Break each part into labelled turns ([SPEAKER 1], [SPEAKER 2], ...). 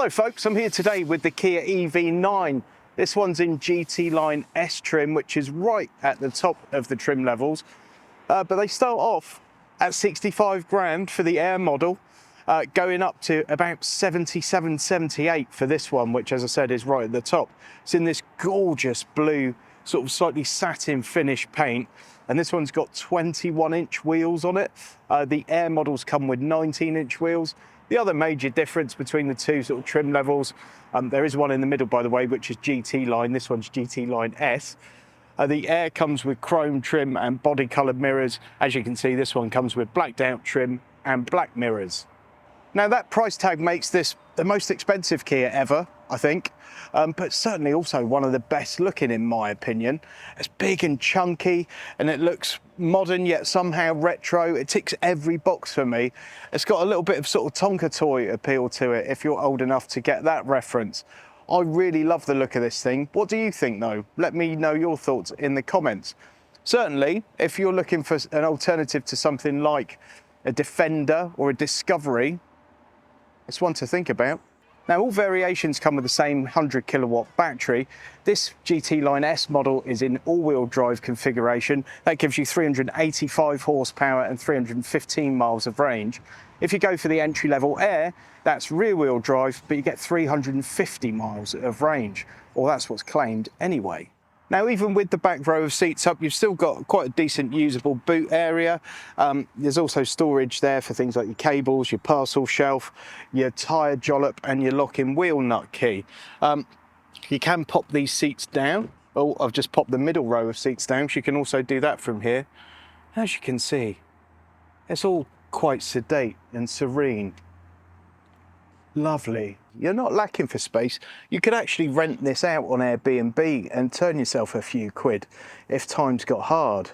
[SPEAKER 1] Hello folks, I'm here today with the Kia EV9. This one's in GT Line S trim, which is right at the top of the trim levels. But they start off at 65 grand for the Air model, going up to about 77, 78 for this one, which as I said is right at the top. It's in this gorgeous blue, sort of slightly satin finish paint. And this one's got 21-inch wheels on it. The Air models come with 19-inch wheels. The other major difference between the two sort of trim levels, there is one in the middle, by the way, which is GT Line. This one's GT Line S. The Air comes with chrome trim and body coloured mirrors. As you can see, this one comes with blacked out trim and black mirrors. Now that price tag makes this the most expensive Kia ever, I think, but certainly also one of the best looking in my opinion. It's big and chunky and it looks modern yet somehow retro. It ticks every box for me. It's got a little bit of sort of Tonka toy appeal to it if you're old enough to get that reference. I really love the look of this thing. What do you think though? Let me know your thoughts in the comments. Certainly, if you're looking for an alternative to something like a Defender or a Discovery, it's one to think about. Now all variations come with the same 100 kilowatt battery. This GT Line S model is in all-wheel drive configuration. That gives you 385 horsepower and 315 miles of range. If you go for the entry-level Air, that's rear-wheel drive, but you get 350 miles of range, or that's what's claimed anyway. Now, even with the back row of seats up, you've still got quite a decent usable boot area. There's also storage there for things like your cables, your parcel shelf, your tyre jollop and your lock-in wheel nut key. You can pop these seats down. Oh, I've just popped the middle row of seats down, so you can also do that from here. As you can see, it's all quite sedate and serene. Lovely. You're not lacking for space. You could actually rent this out on Airbnb and turn yourself a few quid if times got hard.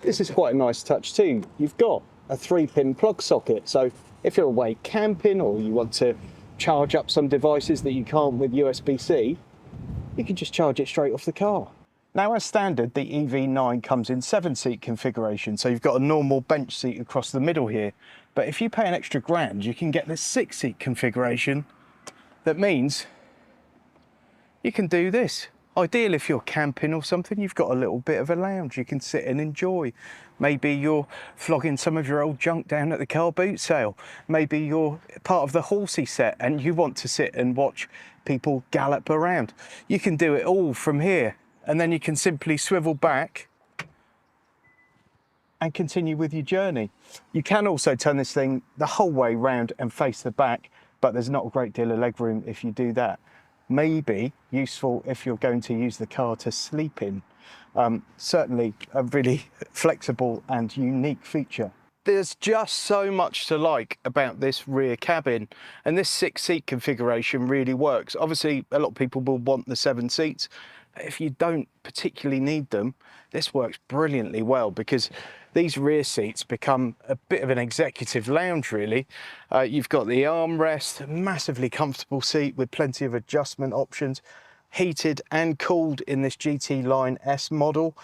[SPEAKER 1] This is quite a nice touch too. You've got a 3-pin plug socket, so if you're away camping or you want to charge up some devices that you can't with USB-C, you can just charge it straight off the car. Now, as standard, the EV9 comes in 7-seat configuration, so you've got a normal bench seat across the middle here. But if you pay an extra grand, you can get this 6-seat configuration. That means you can do this. Ideal if you're camping or something, you've got a little bit of a lounge you can sit and enjoy. Maybe you're flogging some of your old junk down at the car boot sale. Maybe you're part of the horsey set and you want to sit and watch people gallop around. You can do it all from here. And then you can simply swivel back and continue with your journey. You can also turn this thing the whole way round and face the back, but there's not a great deal of legroom if you do that. Maybe useful if you're going to use the car to sleep in. Certainly a really flexible and unique feature. There's just so much to like about this rear cabin, and this 6-seat configuration really works. Obviously, a lot of people will want the 7 seats. If you don't particularly need them, this works brilliantly well because these rear seats become a bit of an executive lounge, really. You've got the armrest, a massively comfortable seat with plenty of adjustment options, heated and cooled in this GT Line S model.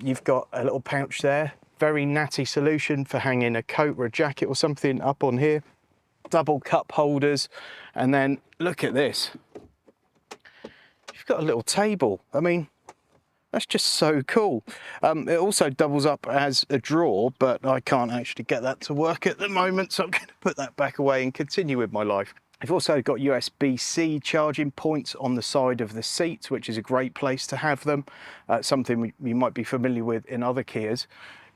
[SPEAKER 1] You've got a little pouch there, very natty solution for hanging a coat or a jacket or something up on here. Double cup holders, and then look at this. You've got a little table. I mean, that's just so cool. It also doubles up as a drawer, but I can't actually get that to work at the moment, so I'm going to put that back away and continue with my life. You've also got USB-C charging points on the side of the seats, which is a great place to have them. Something you might be familiar with in other Kias.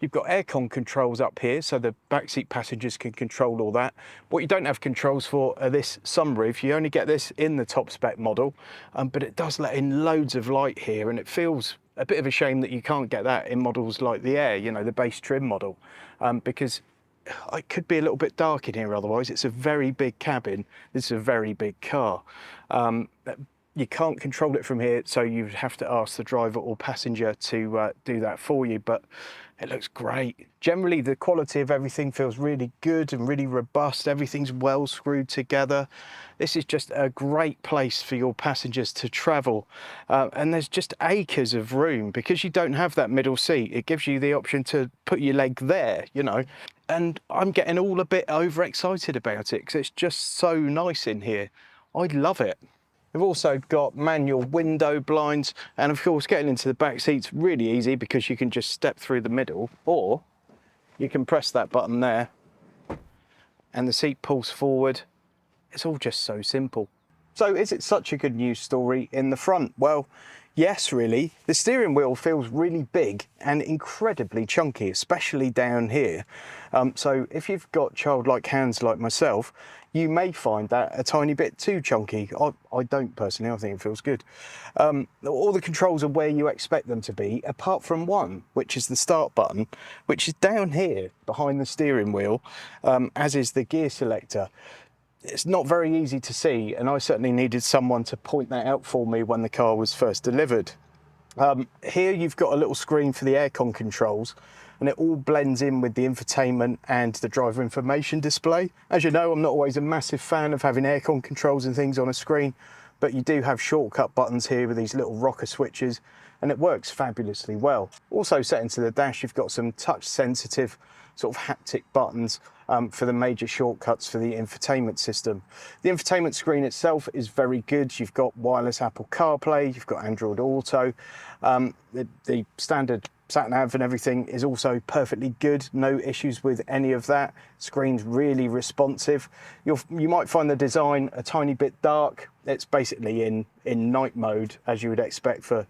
[SPEAKER 1] You've got aircon controls up here, so the backseat passengers can control all that. What you don't have controls for are this sunroof. You only get this in the top spec model, but it does let in loads of light here, and it feels a bit of a shame that you can't get that in models like the Air, you know, the base trim model, because it could be a little bit dark in here otherwise. It's a very big cabin. This is a very big car. You can't control it from here, so you'd have to ask the driver or passenger to do that for you, but it looks great. Generally, the quality of everything feels really good and really robust. Everything's well screwed together. This is just a great place for your passengers to travel. And there's just acres of room. Because you don't have that middle seat, it gives you the option to put your leg there, you know. And I'm getting all a bit overexcited about it because it's just so nice in here. I love it. We've also got manual window blinds, and of course getting into the back seat's really easy because you can just step through the middle, or you can press that button there and the seat pulls forward. It's all just so simple. So is it such a good news story in the front? Well, yes, really. The steering wheel feels really big and incredibly chunky, especially down here. So if you've got childlike hands like myself, you may find that a tiny bit too chunky. I don't personally, I think it feels good. All the controls are where you expect them to be, apart from one, which is the start button, which is down here behind the steering wheel, as is the gear selector. It's not very easy to see, and I certainly needed someone to point that out for me when the car was first delivered. Here you've got a little screen for the aircon controls, and it all blends in with the infotainment and the driver information display. As you know, I'm not always a massive fan of having aircon controls and things on a screen, but you do have shortcut buttons here with these little rocker switches, and it works fabulously well. Also set into the dash, you've got some touch sensitive sort of haptic buttons for the major shortcuts for the infotainment system. The infotainment screen itself is very good. You've got wireless Apple CarPlay, you've got Android Auto. The standard sat-nav and everything is also perfectly good. No issues with any of that. Screen's really responsive. You might find the design a tiny bit dark. It's basically in night mode, as you would expect for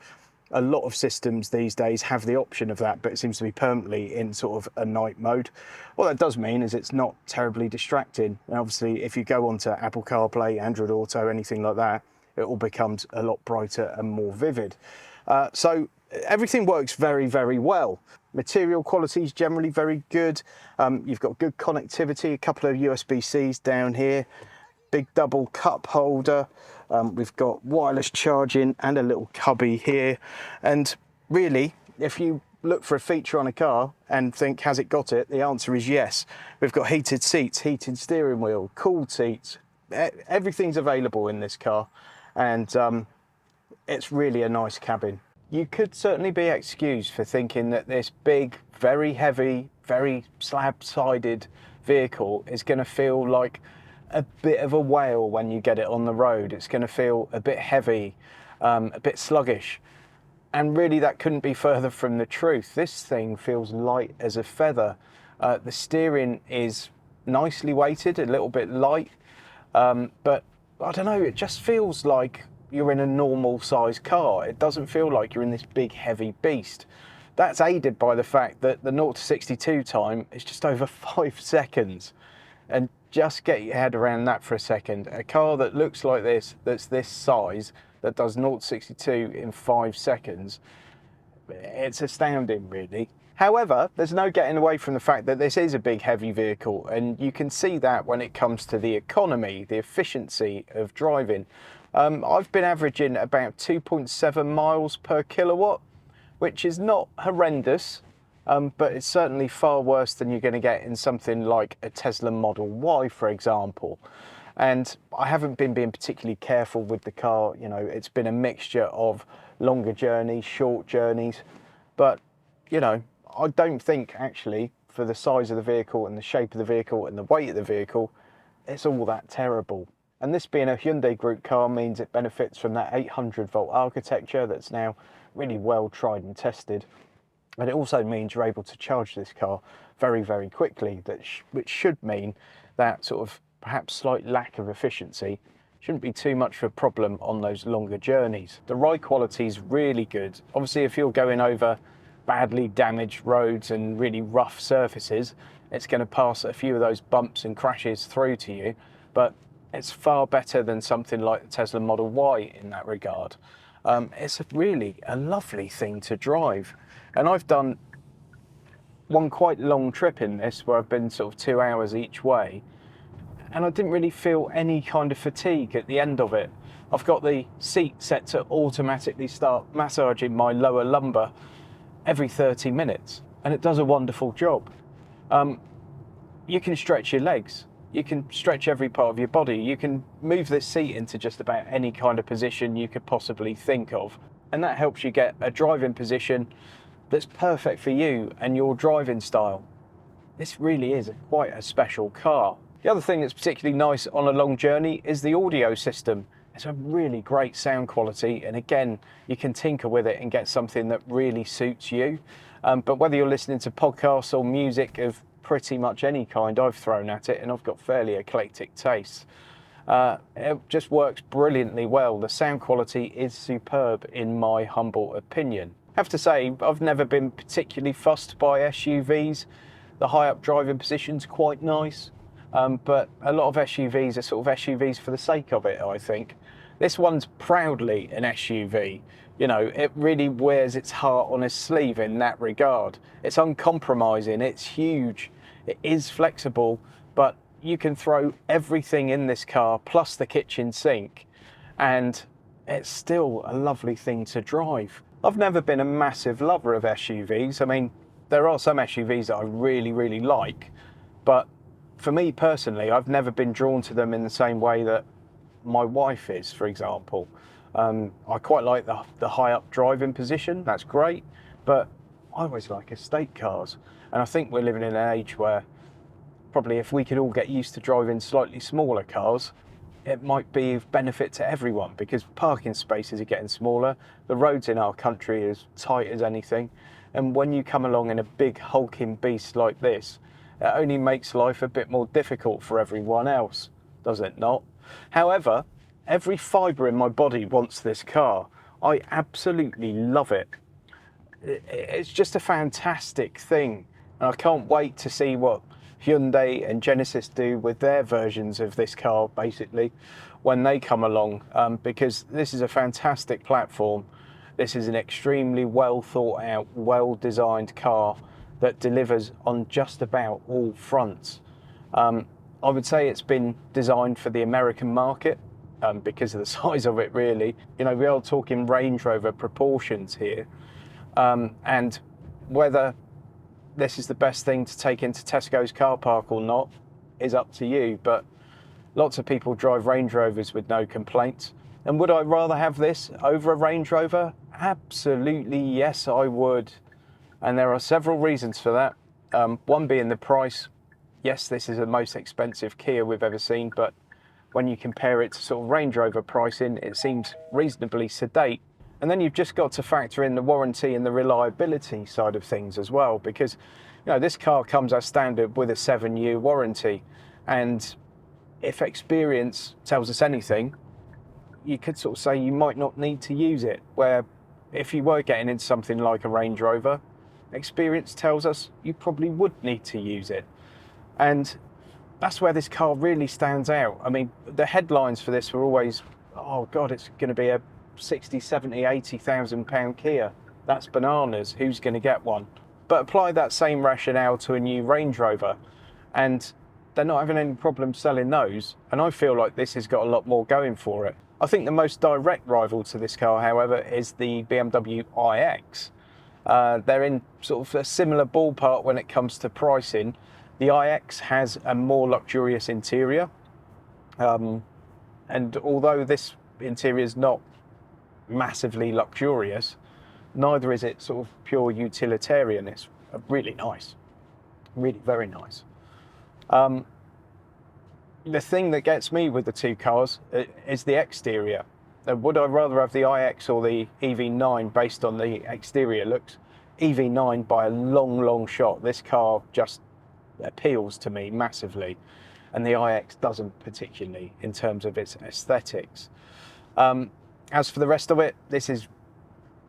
[SPEAKER 1] a lot of systems these days have the option of that, but it seems to be permanently in sort of a night mode. What that does mean is it's not terribly distracting. And obviously, if you go onto Apple CarPlay, Android Auto, anything like that, it all becomes a lot brighter and more vivid. So everything works very, very well. Material quality is generally very good. You've got good connectivity, a couple of USB-Cs down here, big double cup holder. We've got wireless charging and a little cubby here. And really, if you look for a feature on a car and think, has it got it? The answer is yes. We've got heated seats, heated steering wheel, cooled seats. Everything's available in this car. And it's really a nice cabin. You could certainly be excused for thinking that this big, very heavy, very slab-sided vehicle is going to feel like a bit of a whale when you get it on the road. It's going to feel a bit heavy, a bit sluggish. And really that couldn't be further from the truth. This thing feels light as a feather. The steering is nicely weighted, a little bit light, but I don't know, it just feels like you're in a normal size car. It doesn't feel like you're in this big heavy beast. That's aided by the fact that the 0 to 62 time is just over 5 seconds. And just get your head around that for a second. A car that looks like this, that's this size, that does 0 to 62 in 5 seconds, it's astounding, really. However, there's no getting away from the fact that this is a big, heavy vehicle, and you can see that when it comes to the economy, the efficiency of driving. I've been averaging about 2.7 miles per kilowatt, which is not horrendous. But it's certainly far worse than you're going to get in something like a Tesla Model Y, for example. And I haven't been being particularly careful with the car. You know, it's been a mixture of longer journeys, short journeys. But, you know, I don't think actually for the size of the vehicle and the shape of the vehicle and the weight of the vehicle, it's all that terrible. And this being a Hyundai Group car means it benefits from that 800-volt architecture that's now really well tried and tested. And it also means you're able to charge this car very, very quickly, which should mean that sort of perhaps slight lack of efficiency shouldn't be too much of a problem on those longer journeys. The ride quality is really good. Obviously, if you're going over badly damaged roads and really rough surfaces, it's going to pass a few of those bumps and crashes through to you, but it's far better than something like the Tesla Model Y in that regard. It's really a lovely thing to drive. And I've done one quite long trip in this where I've been sort of 2 hours each way, and I didn't really feel any kind of fatigue at the end of it. I've got the seat set to automatically start massaging my lower lumbar every 30 minutes, and it does a wonderful job. You can stretch your legs. You can stretch every part of your body. You can move this seat into just about any kind of position you could possibly think of. And that helps you get a driving position that's perfect for you and your driving style. This really is quite a special car.
[SPEAKER 2] The other thing that's particularly nice on a long journey is the audio system. It's a really great sound quality, and again, you can tinker with it and get something that really suits you. But whether you're listening to podcasts or music of pretty much any kind, I've thrown at it, and I've got fairly eclectic tastes. It just works brilliantly well. The sound quality is superb in my humble opinion. I have to say, I've never been particularly fussed by SUVs. The high up driving position's quite nice, but a lot of SUVs are sort of SUVs for the sake of it, I think. This one's proudly an SUV. You know, it really wears its heart on its sleeve in that regard. It's uncompromising, it's huge, it is flexible, but you can throw everything in this car, plus the kitchen sink, and it's still a lovely thing to drive. I've never been a massive lover of SUVs. I mean, there are some SUVs that I really, really like, but for me personally, I've never been drawn to them in the same way that my wife is, for example. I quite like the high up driving position, that's great, but I always like estate cars. And I think we're living in an age where probably if we could all get used to driving slightly smaller cars, it might be of benefit to everyone, because parking spaces are getting smaller, the roads in our country are as tight as anything, and when you come along in a big hulking beast like this, it only makes life a bit more difficult for everyone else, does it not? However, every fibre in my body wants this car. I absolutely love it. It's just a fantastic thing, and I can't wait to see what Hyundai and Genesis do with their versions of this car, basically, when they come along, because this is a fantastic platform. This is an extremely well thought out, well designed car that delivers on just about all fronts. I would say it's been designed for the American market, because of the size of it, really. You know, we are talking Range Rover proportions here, and whether this is the best thing to take into Tesco's car park or not is up to you, but lots of people drive Range Rovers with no complaints. And would I rather have this over a Range Rover? Absolutely yes, I would. And there are several reasons for that. One being the price. Yes, this is the most expensive Kia we've ever seen, but when you compare it to sort of Range Rover pricing, it seems reasonably sedate. And then you've just got to factor in the warranty and the reliability side of things as well, because you know, this car comes as standard with a 7-year warranty, and if experience tells us anything, you could sort of say you might not need to use it, where if you were getting into something like a Range Rover, experience tells us you probably would need to use it. And that's where this car really stands out. I mean, the headlines for this were always, oh God, it's going to be a 60, 70, 80,000 pound Kia. That's bananas. Who's going to get one? But apply that same rationale to a new Range Rover, and they're not having any problem selling those. And I feel like this has got a lot more going for it. I think the most direct rival to this car, however, is the BMW iX. They're in sort of a similar ballpark when it comes to pricing. The iX has a more luxurious interior, and although this interior is not massively luxurious, neither is it sort of pure utilitarian. It's really nice, really very nice. The thing that gets me with the two cars is the exterior. Would I rather have the iX or the EV9 based on the exterior looks? EV9 by a long shot. This car just appeals to me massively, and the iX doesn't particularly in terms of its aesthetics. As for the rest of it, this is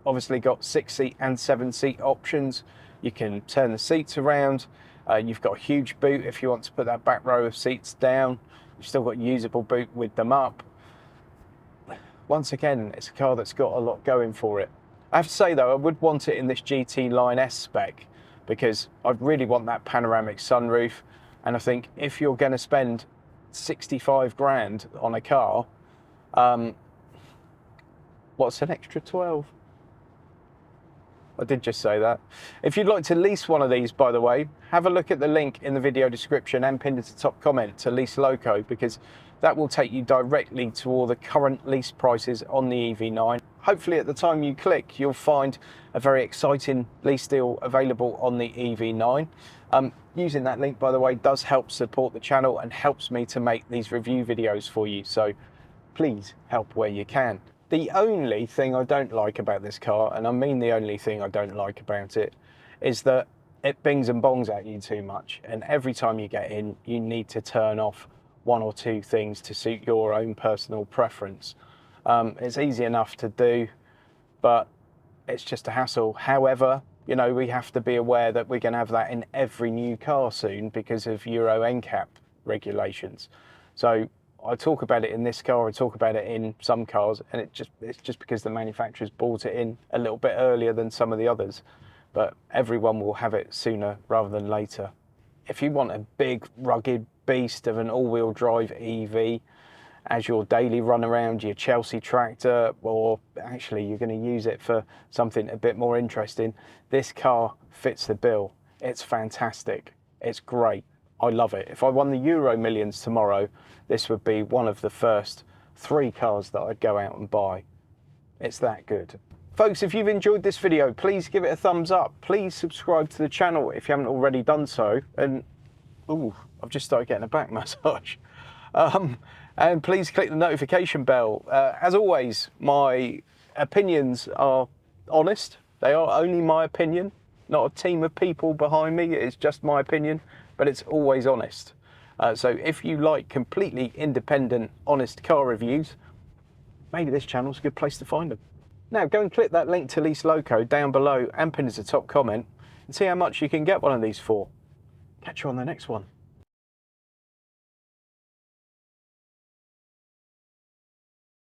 [SPEAKER 2] obviously got 6-seat and 7-seat options. You can turn the seats around. You've got a huge boot if you want to put that back row of seats down. You've still got usable boot with them up. Once again, it's a car that's got a lot going for it. I have to say though, I would want it in this GT Line S spec, because I really want that panoramic sunroof. And I think if you're going to spend 65 grand on a car, what's an extra 12? I did just say that. If you'd like to lease one of these, by the way, have a look at the link in the video description and pinned to the top comment to Lease Loco, because that will take you directly to all the current lease prices on the EV9. Hopefully at the time you click, you'll find a very exciting lease deal available on the EV9. Using that link, by the way, does help support the channel and helps me to make these review videos for you. So please help where you can. The only thing I don't like about this car, and I mean the only thing I don't like about it, is that it bings and bongs at you too much. And every time you get in, you need to turn off one or two things to suit your own personal preference. It's easy enough to do, but it's just a hassle. However, you know, we have to be aware that we're going to have that in every new car soon because of Euro NCAP regulations. So I talk about it in this car, I talk about it in some cars, and it's just because the manufacturers brought it in a little bit earlier than some of the others. But everyone will have it sooner rather than later. If you want a big, rugged beast of an all-wheel drive EV as your daily run around your Chelsea tractor, or actually you're going to use it for something a bit more interesting, this car fits the bill. It's fantastic. It's great. I love it. If I won the Euro Millions tomorrow, this would be one of the first 3 cars that I'd go out and buy. It's that good. Folks, if you've enjoyed this video, please give it a thumbs up. Please subscribe to the channel if you haven't already done so. And, ooh, I've just started getting a back massage. And please click the notification bell. As always, my opinions are honest. They are only my opinion, not a team of people behind me. It's just my opinion, but it's always honest. So if you like completely independent, honest car reviews, maybe this channel's a good place to find them. Now go and click that link to 𝙇𝙄𝙁𝙁𝙄𝙇𝙄𝑼𝙏 down below and pin as a top comment and see how much you can get one of these for. Catch you on the next one.